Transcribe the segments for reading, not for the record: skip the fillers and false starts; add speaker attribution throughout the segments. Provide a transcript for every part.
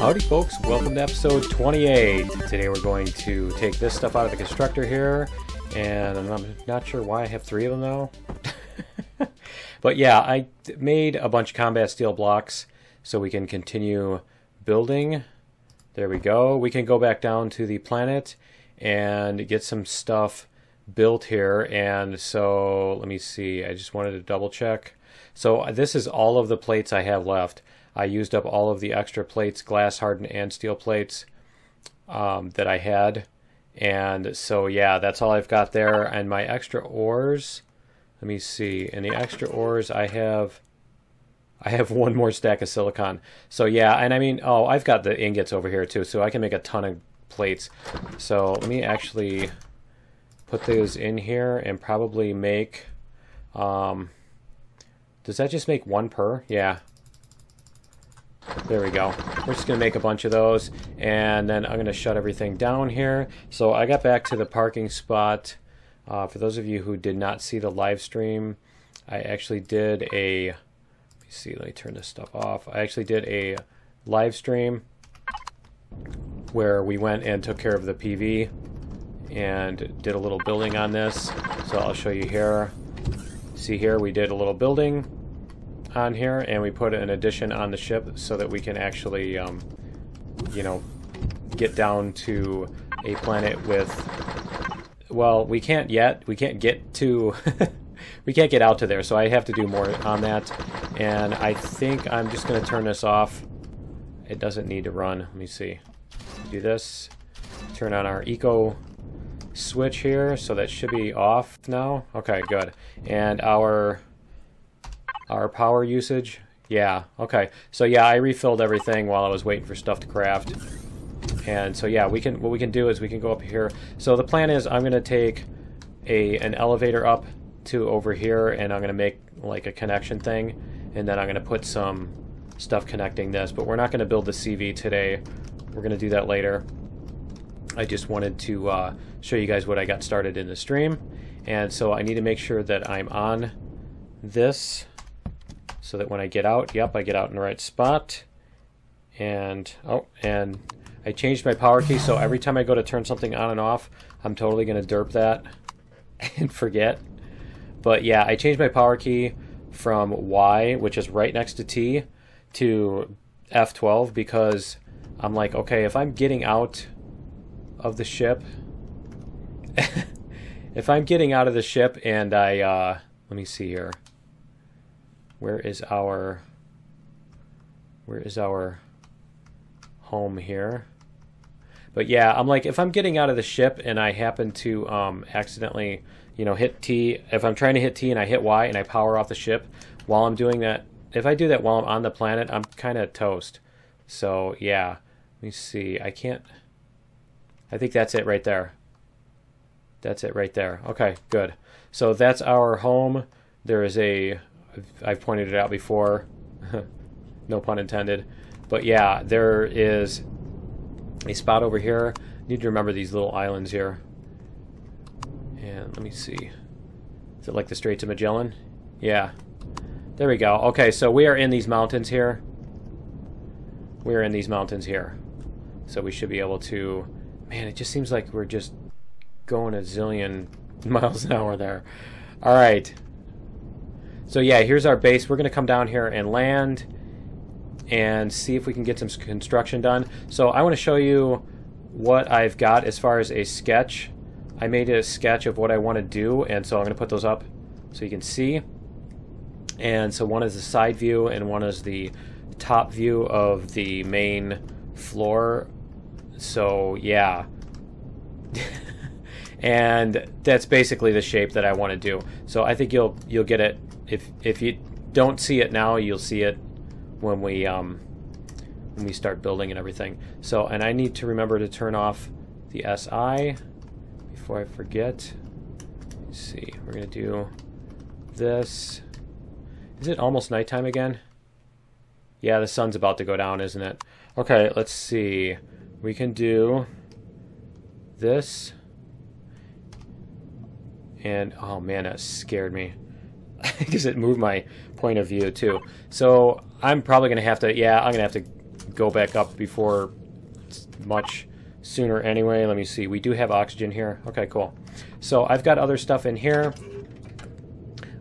Speaker 1: Howdy folks, welcome to episode 28. Today we're going to take this stuff out of the constructor here, and I'm not sure why I have 3 of them now. But yeah, I made a bunch of combat steel blocks so we can continue building. There we go. We can go back down to the planet and get some stuff built here. And so let me see, I just wanted to double check. So this is all of the plates I have left. I used up all of the extra plates, glass hardened and steel plates that I had. And so yeah, that's all I've got there. And my extra ores, let me see. In the extra ores I have 1 more stack of silicon. So yeah, and I mean, oh, I've got the ingots over here too, so I can make a ton of plates. So let me actually put those in here and probably make, does that just make 1 per? Yeah. There we go. We're just going to make a bunch of those, and then I'm going to shut everything down here. So I got back to the parking spot. For those of you who did not see the live stream, I actually did a, let me see, let me turn this stuff off. I actually did a live stream where we went and took care of the PV and did a little building on this. So I'll show you here. See here, we did a little building on here, and we put an addition on the ship so that we can actually, you know, get down to a planet with, well, we can't yet. We can't get to, we can't get out to there, so I have to do more on that. And I think I'm just going to turn this off. It doesn't need to run. Let me see. Do this. Turn on our eco switch here, so that should be off now. Okay, good. And our power usage, yeah, okay. So yeah, I refilled everything while I was waiting for stuff to craft. And so yeah, what we can do is we can go up here. So the plan is I'm going to take an elevator up to over here, and I'm going to make like a connection thing, and then I'm going to put some stuff connecting this. But we're not going to build the CV today. We're going to do that later. I just wanted to show you guys what I got started in the stream. And so I need to make sure that I'm on this, so that when I get out, yep, I get out in the right spot. And, oh, and I changed my power key, so every time I go to turn something on and off, I'm totally going to derp that and forget. But yeah, I changed my power key from Y, which is right next to T, to F12, because I'm like, okay, if I'm getting out of the ship, if I'm getting out of the ship and I, let me see here. Where is our home here? But yeah, I'm like, if I'm getting out of the ship and I happen to accidentally, you know, hit T, if I'm trying to hit T and I hit Y and I power off the ship while I'm doing that, if I do that while I'm on the planet, I'm kind of toast. So yeah, let me see. I think that's it right there. That's it right there. Okay, good. So that's our home. There is I've pointed it out before, no pun intended, but yeah, there is a spot over here. Need to remember these little islands here. And let me see, is it like the Straits of Magellan? Yeah, there we go. Okay, so we are in these mountains here. We are in these mountains here, so we should be able to, man, it just seems like we're just going a zillion miles an hour there. All right. So yeah, here's our base. We're going to come down here and land and see if we can get some construction done. So I want to show you what I've got as far as a sketch. I made a sketch of what I want to do, and so I'm going to put those up so you can see. And so one is the side view and one is the top view of the main floor. So yeah. And that's basically the shape that I want to do. So I think you'll get it. If you don't see it now, you'll see it when we start building and everything. So, and I need to remember to turn off the SI before I forget. Let's see, we're gonna do this. Is it almost nighttime again? Yeah, the sun's about to go down, isn't it? Okay, let's see. We can do this. And oh man, that scared me. because it moved my point of view too. So I'm probably going to have to, yeah, I'm going to have to go back up before much sooner anyway. Let me see. We do have oxygen here. Okay, cool. So I've got other stuff in here.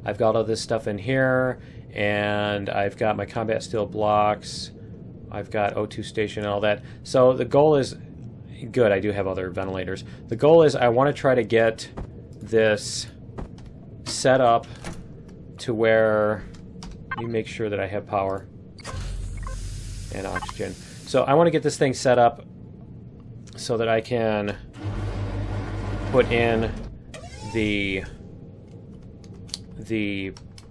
Speaker 1: I've got all this stuff in here, and I've got my combat steel blocks. I've got O2 station and all that. So the goal is, good, I do have other ventilators. The goal is I want to try to get this set up to where, let me make sure that I have power and oxygen. So I want to get this thing set up so that I can put in the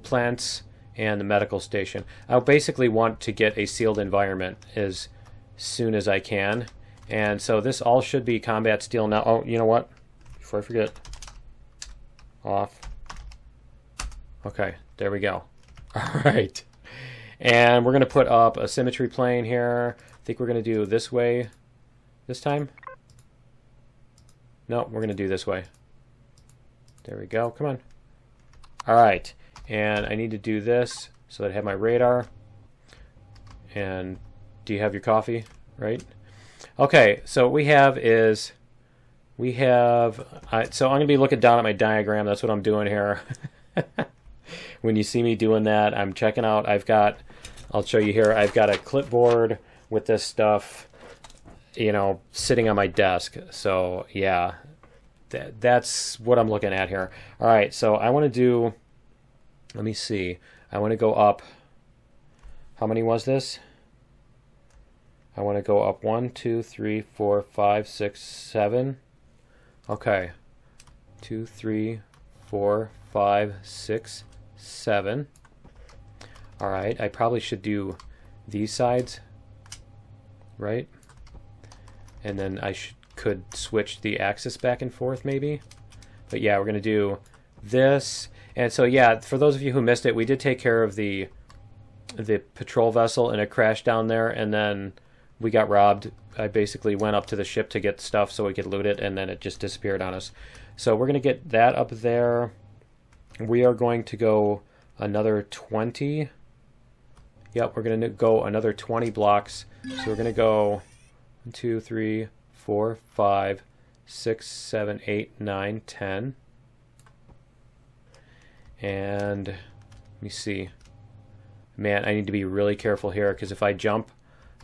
Speaker 1: plants and the medical station. I basically want to get a sealed environment as soon as I can. And so this all should be combat steel now. Oh, you know what? Before I forget. Off. Okay, there we go. All right. And we're going to put up a symmetry plane here. I think we're going to do this way this time. No, we're going to do this way. There we go. Come on. All right. And I need to do this so that I have my radar. And do you have your coffee? Right? Okay, so what we have is, so I'm going to be looking down at my diagram. That's what I'm doing here. When you see me doing that, I'm checking out. I'll show you here, I've got a clipboard with this stuff, you know, sitting on my desk. So, yeah, that's what I'm looking at here. All right, so I want to do, let me see. I want to go up, how many was this? I want to go up 1, 2, 3, 4, 5, 6, 7. Okay. 2, 3, 4, 5, 6, 7. All right. I probably should do these sides, right? And then I could switch the axis back and forth maybe. But yeah, we're going to do this. And so yeah, for those of you who missed it, we did take care of the patrol vessel, and it crashed down there, and then we got robbed. I basically went up to the ship to get stuff so we could loot it, and then it just disappeared on us. So we're going to get that up there. We are going to go another 20. Yep, we're going to go another 20 blocks. So we're going to go 1, 2, 3, 4, 5, 6, 7, 8, 9, 10. And let me see. Man, I need to be really careful here, because if I jump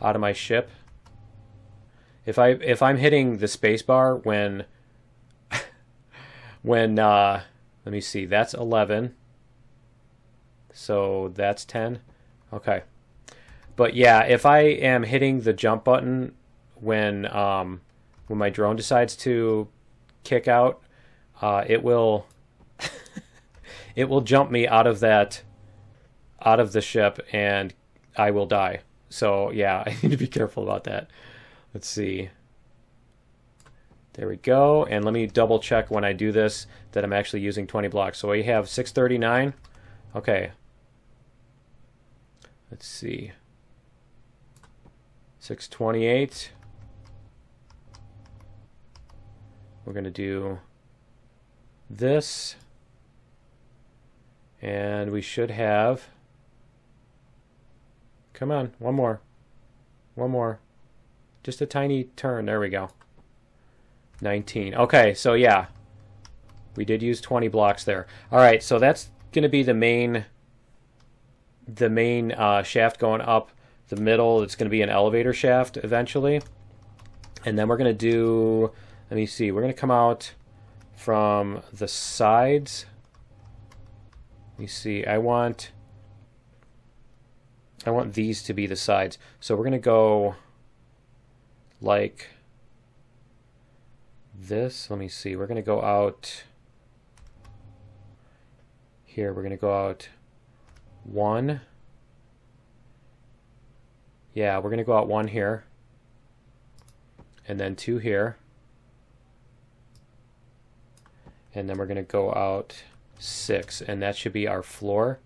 Speaker 1: out of my ship, if I'm hitting the space bar when let me see, that's 11, so that's 10. Okay, but yeah, if I am hitting the jump button when my drone decides to kick out, it will it will jump me out of the ship, and I will die. So yeah, I need to be careful about that. Let's see. There we go. And let me double check when I do this that I'm actually using 20 blocks. So we have 639. Okay. Let's see. 628. We're going to do this. And we should have, come on, one more. One more. Just a tiny turn. There we go. 19. Okay, so yeah. We did use 20 blocks there. All right, so that's going to be the main shaft going up the middle. It's going to be an elevator shaft eventually. And then we're going to do, let me see, we're going to come out from the sides. Let me see, I want these to be the sides. So we're going to go like this. Let me see, we're going to go out here. We're going to go out 1. Yeah, we're going to go out 1 here. And then 2 here. And then we're going to go out 6. And that should be our floor.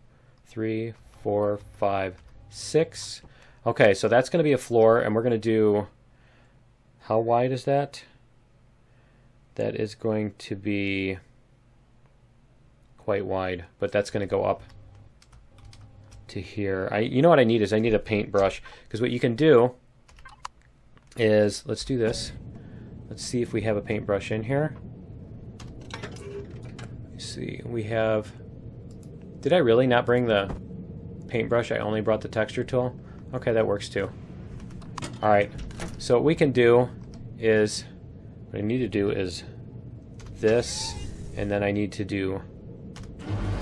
Speaker 1: 3, 4, 5, 6. Okay, so that's going to be a floor. And we're going to do, how wide is that? That is going to be quite wide. But that's going to go up to here. You know what I need is I need a paintbrush. Because what you can do is, let's do this. Let's see if we have a paintbrush in here. Let's see, we have... Did I really not bring the paintbrush? I only brought the texture tool? Okay, that works too. Alright, so what we can do is, what I need to do is this, and then I need to do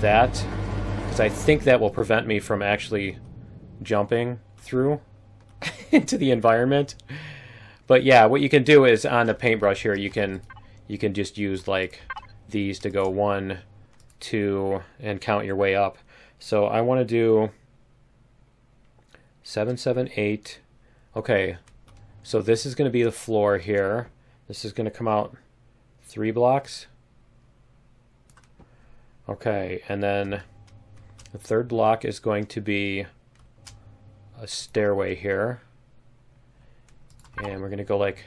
Speaker 1: that, because I think that will prevent me from actually jumping through into the environment. But yeah, what you can do is on the paintbrush here, you can just use like these to go 1, 2, and count your way up. So I want to do 7, 7, 8. Okay, so this is going to be the floor here. This is going to come out 3 blocks. Okay, and then the third block is going to be a stairway here. And we're going to go like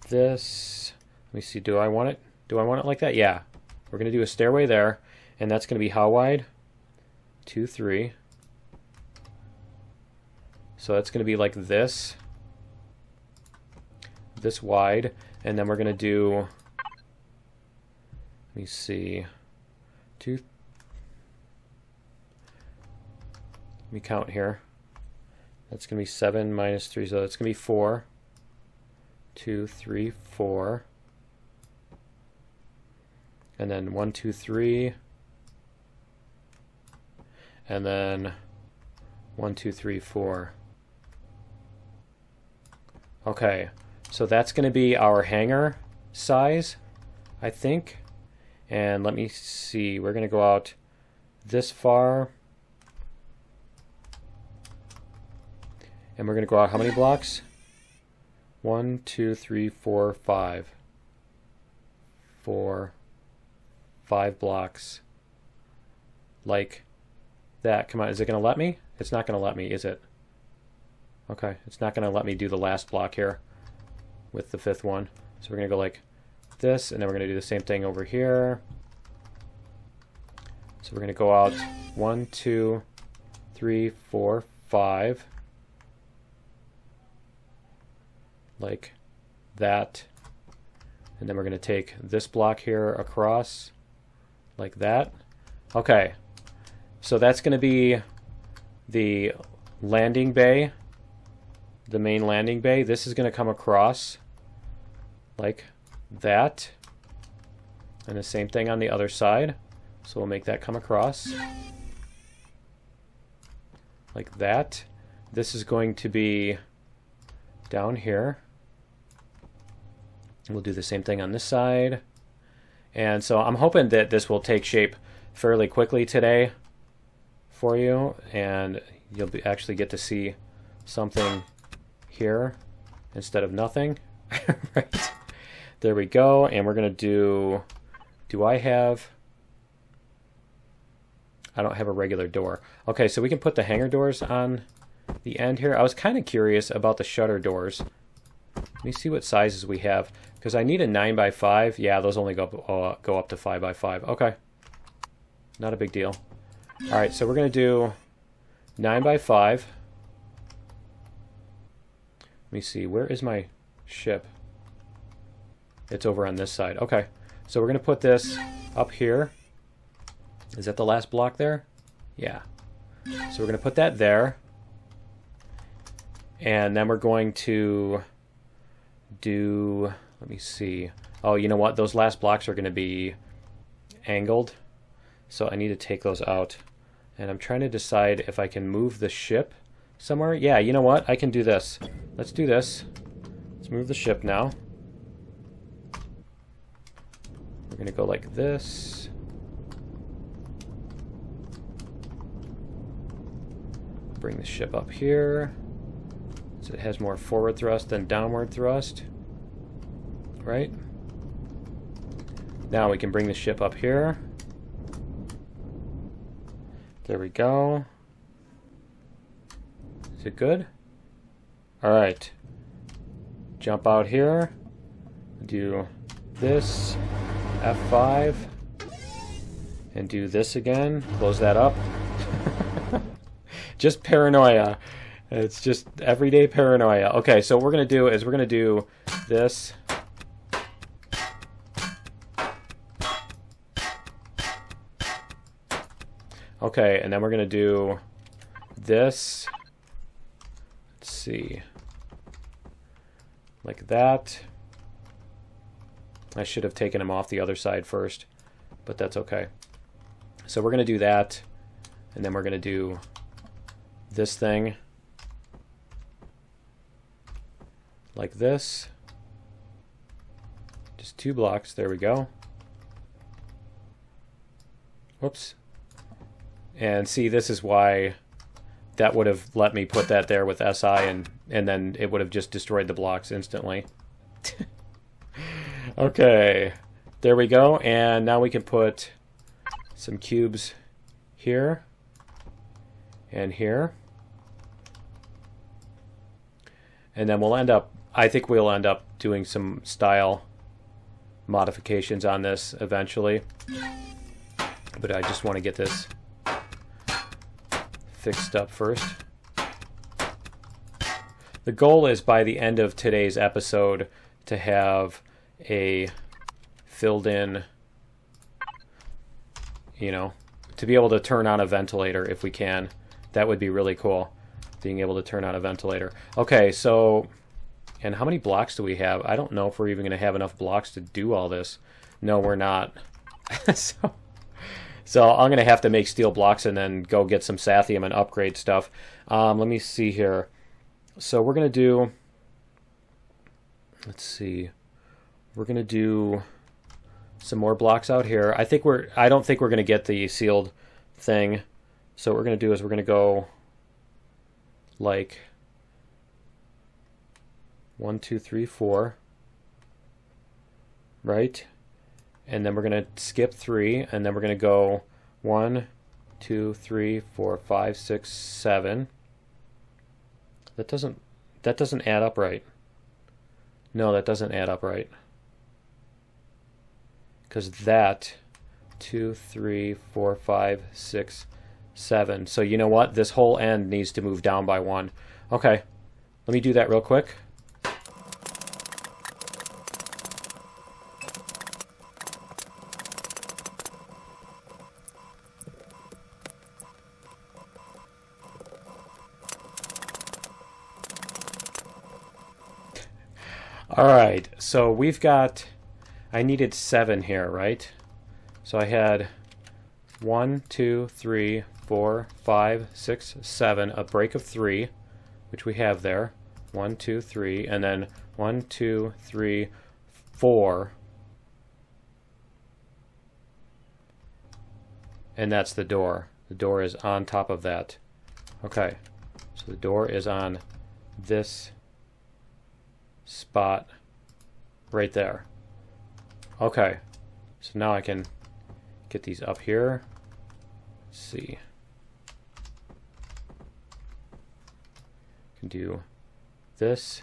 Speaker 1: this. Let me see, do I want it? Do I want it like that? Yeah. We're going to do a stairway there, and that's going to be how wide? 2, 3. So that's going to be like this wide, and then we're going to do, let me see, 2, let me count here. That's going to be 7 minus 3, so that's going to be 4. 2, 3, 4. And then 1, 2, 3. And then 1, 2, 3, 4. Okay, so that's going to be our hanger size, I think. And let me see, we're going to go out this far. And we're going to go out how many blocks? 1, 2, 3, 4, 5. 4, 5 blocks. Like that. Come on, is it going to let me? It's not going to let me, is it? Okay, it's not going to let me do the last block here with the 5th one. So we're going to go like this, and then we're going to do the same thing over here. So we're going to go out 1, 2, 3, 4, 5. Like that. And then we're going to take this block here across like that. Okay, so that's going to be the landing bay, the main landing bay. This is going to come across like that, and the same thing on the other side. So we'll make that come across like that. This is going to be down here. We'll do the same thing on this side. And so I'm hoping that this will take shape fairly quickly today for you, and you'll actually get to see something here instead of nothing. Right. There we go. And we're going to do I don't have a regular door. Okay, so we can put the hanger doors on the end here. I was kind of curious about the shutter doors. Let me see what sizes we have, because I need a 9x5. Yeah, those only go up to 5x5. Okay, not a big deal. All right, so we're going to do 9x5. Let me see, where is my ship? It's over on this side. Okay, so we're going to put this up here. Is that the last block there? Yeah. So we're going to put that there. And then we're going to do, let me see. Oh, you know what? Those last blocks are going to be angled. So I need to take those out. And I'm trying to decide if I can move the ship somewhere. Yeah, you know what? I can do this. Let's do this. Let's move the ship now. We're going to go like this. Bring the ship up here. So it has more forward thrust than downward thrust. Right? Now we can bring the ship up here. There we go. Is it good? Alright. Jump out here. Do this. F5. And do this again. Close that up. Just paranoia. It's just everyday paranoia. Okay, so what we're going to do is we're going to do this. Okay, and then we're going to do this. Let's see. Like that. I should have taken him off the other side first, but that's okay. So we're going to do that, and then we're going to do this thing. Like this. Just 2 blocks. There we go. Whoops. And see, this is why that would have let me put that there with SI, and then it would have just destroyed the blocks instantly. Okay. There we go. And now we can put some cubes here and here. And then we'll end up, I think we'll end up doing some style modifications on this eventually. But I just want to get this fixed up first. The goal is by the end of today's episode to have a filled in, you know, to be able to turn on a ventilator if we can. That would be really cool, being able to turn on a ventilator. Okay, so, and how many blocks do we have? I don't know if we're even going to have enough blocks to do all this. No, we're not. So I'm going to have to make steel blocks and then go get some Sathium and upgrade stuff. Let me see here. So we're going to do, let's see, we're going to do some more blocks out here. I don't think we're going to get the sealed thing. So what we're going to do is we're going to go like 1, 2, 3, 4, right? And then we're going to skip 3, and then we're going to go 1, 2, 3, 4, 5, 6, 7. That doesn't add up right. No, that doesn't add up right. Because that 2, 3, 4, 5, 6, 7. So you know what? This whole end needs to move down by 1. Okay, let me do that real quick. All right, so we've got, I needed 7 here, right? So I had 1, 2, 3, 4, 5, 6, 7, a break of 3, which we have there. 1, 2, 3, and then 1, 2, 3, 4. And that's the door. The door is on top of that. Okay, so the door is on this spot right there. Okay, so now I can get these up here. Let's see. I can do this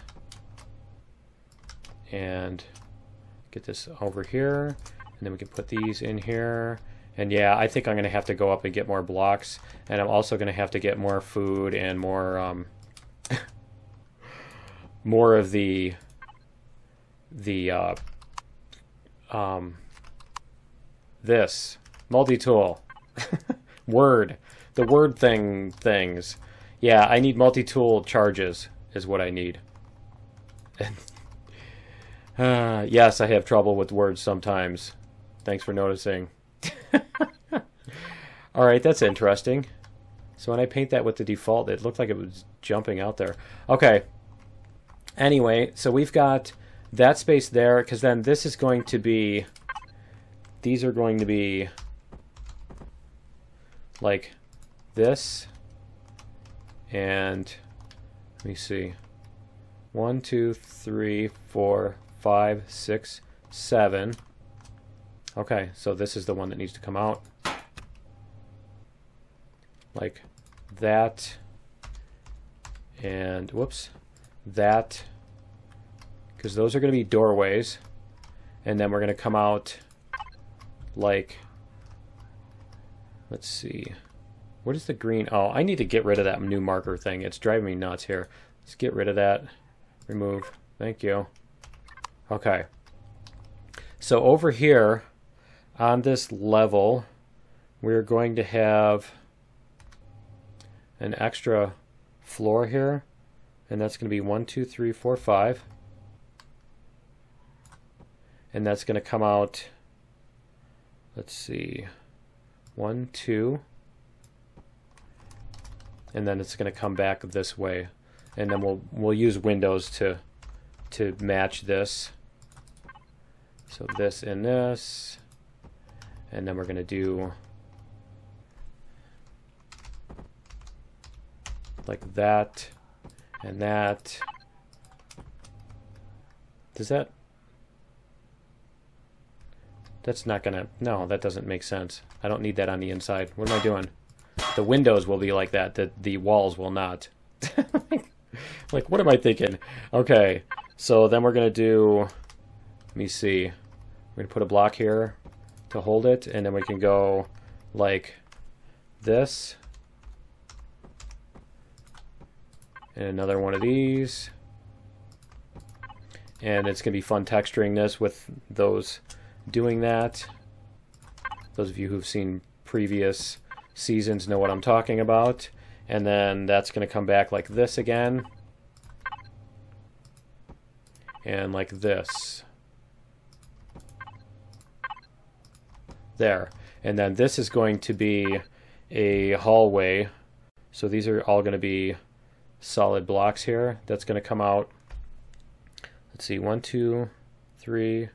Speaker 1: and get this over here, and then we can put these in here. And yeah, I think I'm going to have to go up and get more blocks, and I'm also going to have to get more food and more more of the this multi-tool the word things. Yeah, I need multi-tool charges is what I need. Yes, I have trouble with words sometimes. Thanks for noticing. Alright, that's interesting. So when I paint that with the default, it looked like it was jumping out there. Okay. Anyway, so we've got that space there, because then this is going to be, these are going to be like this, and let me see, 1, 2, 3, 4, 5, 6, 7. Okay, so this is the one that needs to come out like that, and whoops, that, because those are going to be doorways, and then we're going to come out like, let's see, What is the green? Oh, I need to get rid of that new marker thing. It's driving me nuts here. Let's get rid of that. Remove. Thank you. Okay. So over here on this level, we're going to have an extra floor here. And that's going to be 1, 2, 3, 4, 5. And that's going to come out, let's see, 1, 2. And then it's going to come back this way. And then we'll use windows to match this. So this and this. And then we're going to do like that and that. Does that? That's not going to, no, that doesn't make sense. I don't need that on the inside. What am I doing? The windows will be like that. The walls will not. Like, what am I thinking? Okay, so then we're going to do, let me see. We're going to put a block here to hold it, and then we can go like this. And another one of these. And it's going to be fun texturing this with those doing that. Those of you who've seen previous seasons know what I'm talking about. And then that's going to come back like this again. And like this. There. And then this is going to be a hallway. So these are all going to be solid blocks here. That's going to come out. Let's see. 1, 2, 3,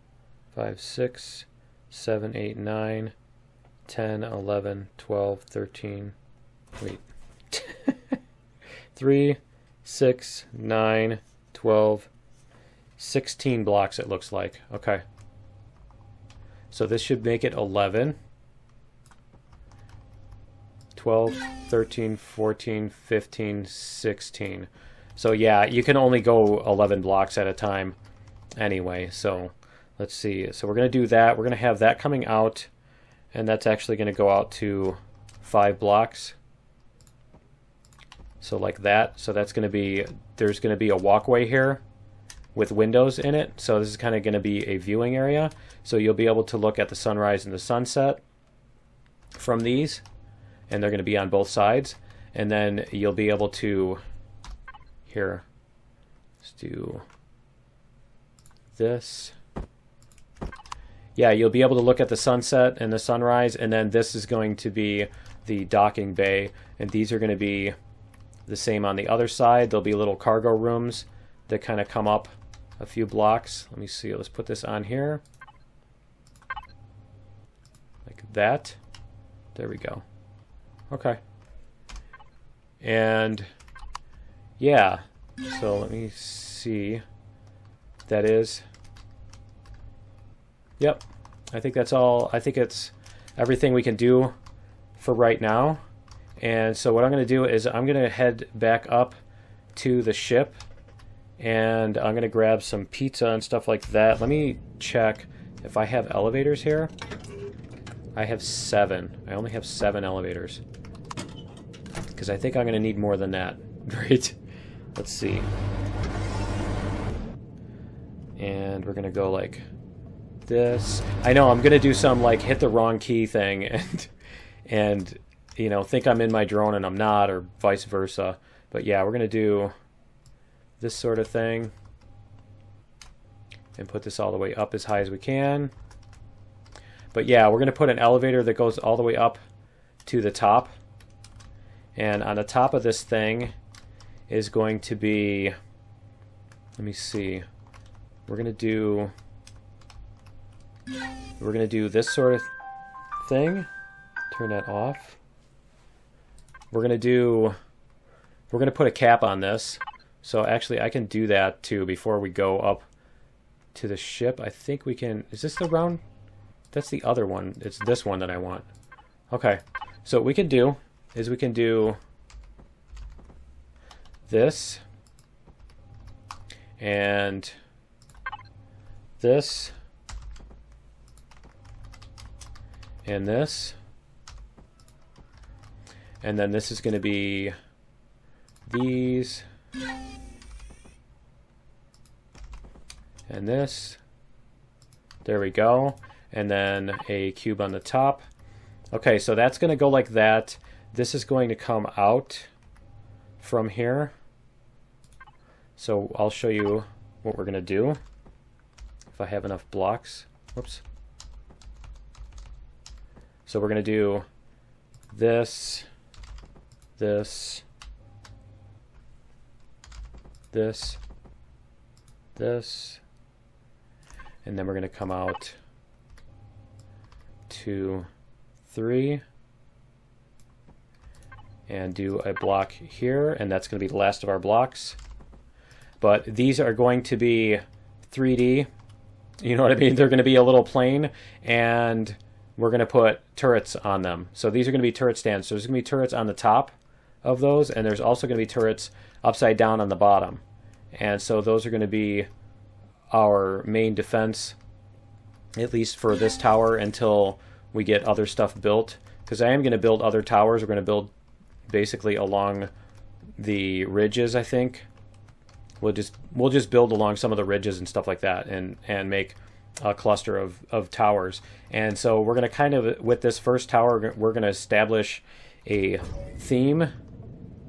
Speaker 1: 5, 6, 7, 8, 9, 10, 11, 12, 13. Wait. 3, 6, 9, 12, 16 blocks it looks like. Okay. So this should make it 11, 12, 13, 14, 15, 16. So yeah, you can only go 11 blocks at a time anyway. So let's see. So we're going to do that. We're going to have that coming out, and that's actually going to go out to 5 blocks. So like that. So that's going to be, there's going to be a walkway here with windows in it. So this is kind of going to be a viewing area. So you'll be able to look at the sunrise and the sunset from these, and they're going to be on both sides. And then you'll be able to, here, let's do this. Yeah, you'll be able to look at the sunset and the sunrise, and then this is going to be the docking bay, and these are going to be the same on the other side. There'll be little cargo rooms that kind of come up a few blocks. Let me see, let's put this on here. Like that. There we go. Okay. And yeah, so let me see. That is, yep, I think that's all. I think it's everything we can do for right now. And so what I'm going to do is I'm going to head back up to the ship, and I'm going to grab some pizza and stuff like that. Let me check if I have elevators here. I have 7. I only have 7 elevators, because I think I'm going to need more than that. Right? Let's see. And we're going to go like this. I know I'm going to do some like hit the wrong key thing and you know, think I'm in my drone and I'm not, or vice versa. But yeah, we're going to do this sort of thing and put this all the way up as high as we can. But yeah, we're going to put an elevator that goes all the way up to the top. And on the top of this thing is going to be, let me see, we're going to do this sort of thing. Turn that off. We're going to put a cap on this. So actually I can do that too before we go up to the ship. I think we can, is this the round? That's the other one. It's this one that I want. Okay. So what we can do is we can do this and this and this. And then this is going to be these. And this. There we go. And then a cube on the top. Okay, so that's going to go like that. This is going to come out from here. So I'll show you what we're going to do. If I have enough blocks. Whoops. So we're going to do this, this, this, this, and then we're going to come out 2, 3, and do a block here, and that's going to be the last of our blocks. But these are going to be 3D, you know what I mean? They're going to be a little plane, and we're going to put turrets on them. So these are going to be turret stands. So there's going to be turrets on the top of those, and there's also going to be turrets upside down on the bottom. And so those are going to be our main defense, at least for this tower, until we get other stuff built. Because I am going to build other towers. We're going to build basically along the ridges, I think. We'll just build along some of the ridges and stuff like that, and make a cluster of towers. And so we're going to kind of, with this first tower, we're going to establish a theme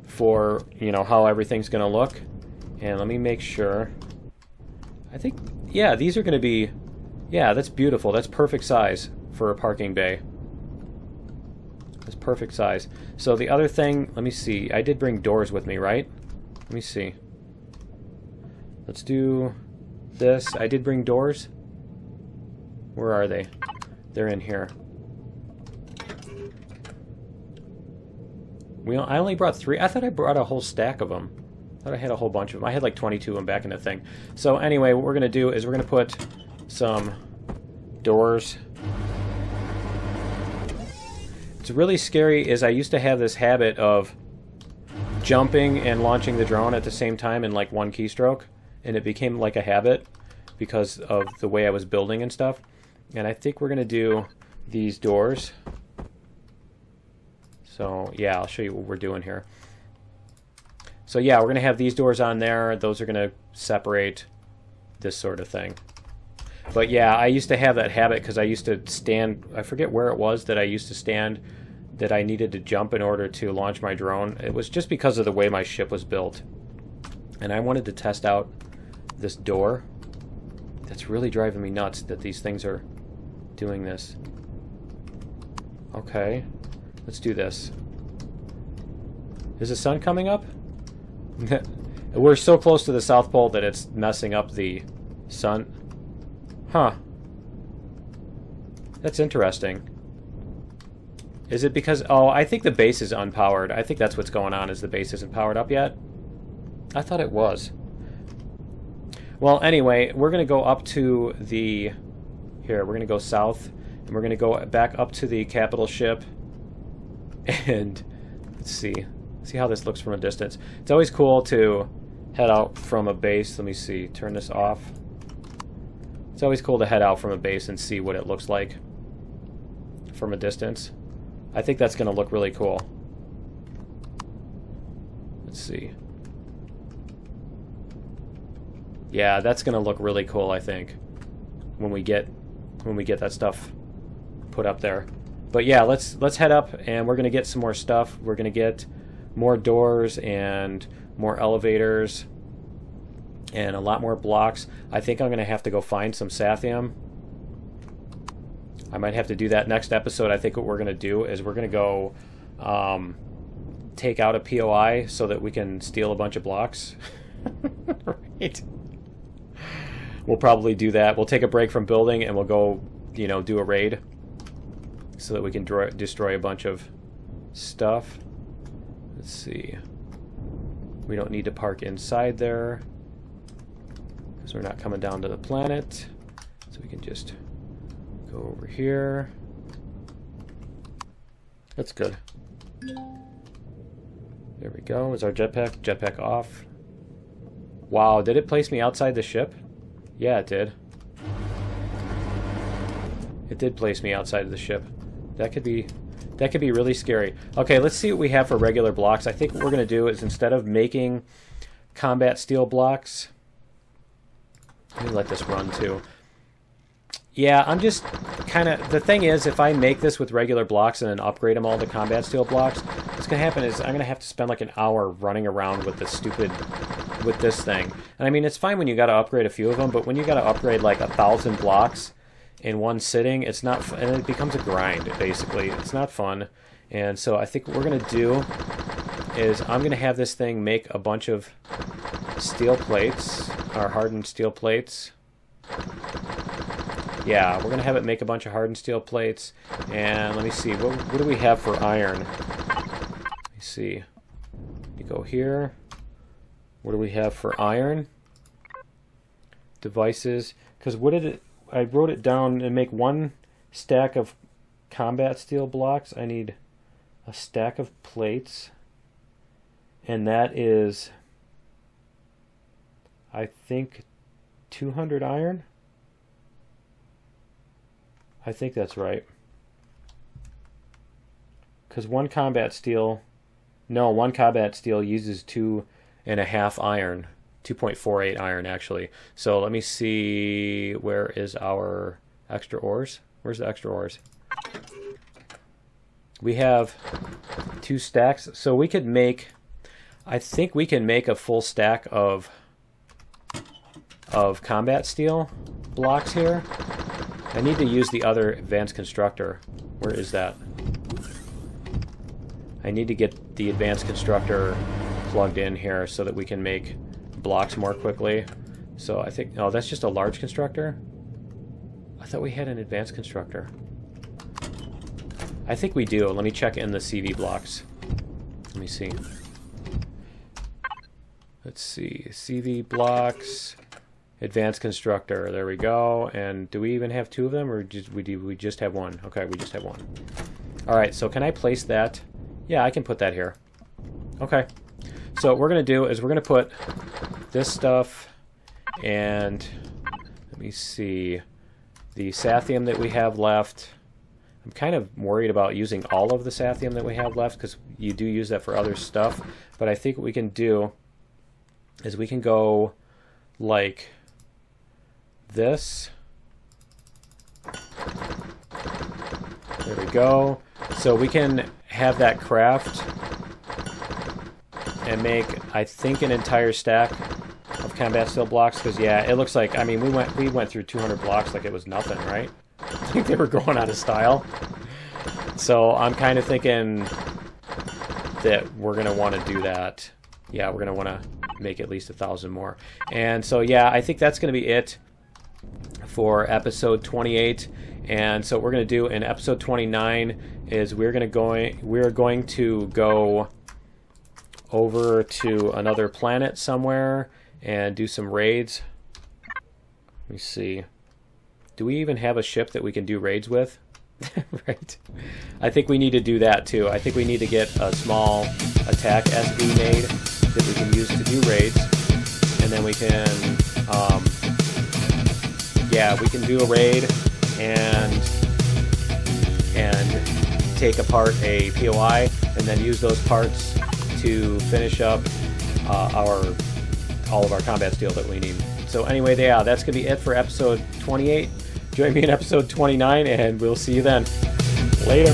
Speaker 1: for, you know, how everything's going to look. And let me make sure. I think, yeah, these are going to be, yeah, that's beautiful. That's perfect size for a parking bay. That's perfect size. So the other thing, let me see. I did bring doors with me, right? Let me see. Let's do this. I did bring doors. Where are they? They're in here. I only brought 3. I thought I brought a whole stack of them. I thought I had a whole bunch of them. I had like 22 of them back in the thing. So anyway, what we're going to do is we're going to put some doors. What's really scary is I used to have this habit of jumping and launching the drone at the same time in like one keystroke. And it became like a habit because of the way I was building and stuff. And I think we're going to do these doors. So yeah, I'll show you what we're doing here. So yeah, we're going to have these doors on there. Those are going to separate this sort of thing. But yeah, I used to have that habit because I used to stand, I forget where it was that I used to stand, that I needed to jump in order to launch my drone. It was just because of the way my ship was built. And I wanted to test out this door. That's really driving me nuts that these things are doing this. Okay, let's do this. Is the sun coming up? We're so close to the South Pole that it's messing up the sun. Huh. That's interesting. Is it because... Oh, I think the base is unpowered. I think that's what's going on, is the base isn't powered up yet. I thought it was. Well, anyway, we're going to go up to the... Here, we're going to go south. And we're going to go back up to the capital ship. And let's see. See how this looks from a distance. It's always cool to head out from a base. Let me see. Turn this off. It's always cool to head out from a base and see what it looks like from a distance. I think that's going to look really cool. Let's see. Yeah, that's going to look really cool, I think, when we get that stuff put up there. But yeah, let's head up, and we're going to get some more stuff. We're going to get more doors and more elevators and a lot more blocks. I think I'm going to have to go find some Sathium. I might have to do that next episode. I think what we're going to do is we're going to go take out a POI so that we can steal a bunch of blocks. Right. We'll probably do that. We'll take a break from building and we'll go, you know, do a raid so that we can destroy a bunch of stuff. Let's see. We don't need to park inside there because we're not coming down to the planet. So we can just go over here. That's good. There we go. Is our jetpack? Jetpack off. Wow, did it place me outside the ship? Yeah, it did. It did place me outside of the ship. That could be That could be really scary. Okay, let's see what we have for regular blocks. I think what we're going to do is instead of making combat steel blocks... Let me let this run too. Yeah, I'm just kind of... The thing is, if I make this with regular blocks and then upgrade them all to combat steel blocks, what's going to happen is I'm going to have to spend like an hour running around with this stupid... with this thing. And I mean, it's fine when you got to upgrade a few of them, but when you got to upgrade like 1,000 blocks in one sitting, it's not... And it becomes a grind, basically. It's not fun. And so I think what we're going to do is I'm going to have this thing make a bunch of steel plates, or hardened steel plates. Yeah, we're going to have it make a bunch of hardened steel plates. And let me see, what do we have for iron? Let me see. You go here. What do we have for iron? Devices. Because what did it... I wrote it down and make one stack of combat steel blocks. I need a stack of plates. And that is... I think 200 iron? I think that's right. Because one combat steel uses 2.5 iron. 2.48 iron, actually. So let me see, where is our extra ores? Where's the extra ores? We have 2 stacks. So we could make, I think we can make a full stack of combat steel blocks here. I need to use the other advanced constructor. Where is that? I need to get the advanced constructor plugged in here so that we can make blocks more quickly. So I think... Oh, that's just a large constructor? I thought we had an advanced constructor. I think we do. Let me check in the CV blocks. Let me see. Let's see. CV blocks... Advanced constructor, there we go. And do we even have 2 of them, or we just have 1? Okay, we just have 1. Alright, so can I place that? Yeah, I can put that here. Okay. So what we're going to do is we're going to put this stuff and, let me see, the sathium that we have left. I'm kind of worried about using all of the sathium that we have left, because you do use that for other stuff. But I think what we can do is we can go like... this. There we go. So we can have that craft and make, I think, an entire stack of combat steel blocks. Because yeah, it looks like, I mean, we went through 200 blocks like it was nothing, right? I think they were going out of style. So I'm kind of thinking that we're gonna want to do that. Yeah, we're gonna want to make at least 1,000 more. And so yeah, I think that's gonna be it for episode 28. And so what we're going to do in episode 29 is we're going to go over to another planet somewhere and do some raids. Let me see. Do we even have a ship that we can do raids with? Right. I think we need to do that too. I think we need to get a small attack SV made that we can use to do raids, and then we can yeah, we can do a raid and take apart a POI and then use those parts to finish up all of our combat steel that we need. So anyway, yeah, that's going to be it for episode 28. Join me in episode 29, and we'll see you then. Later.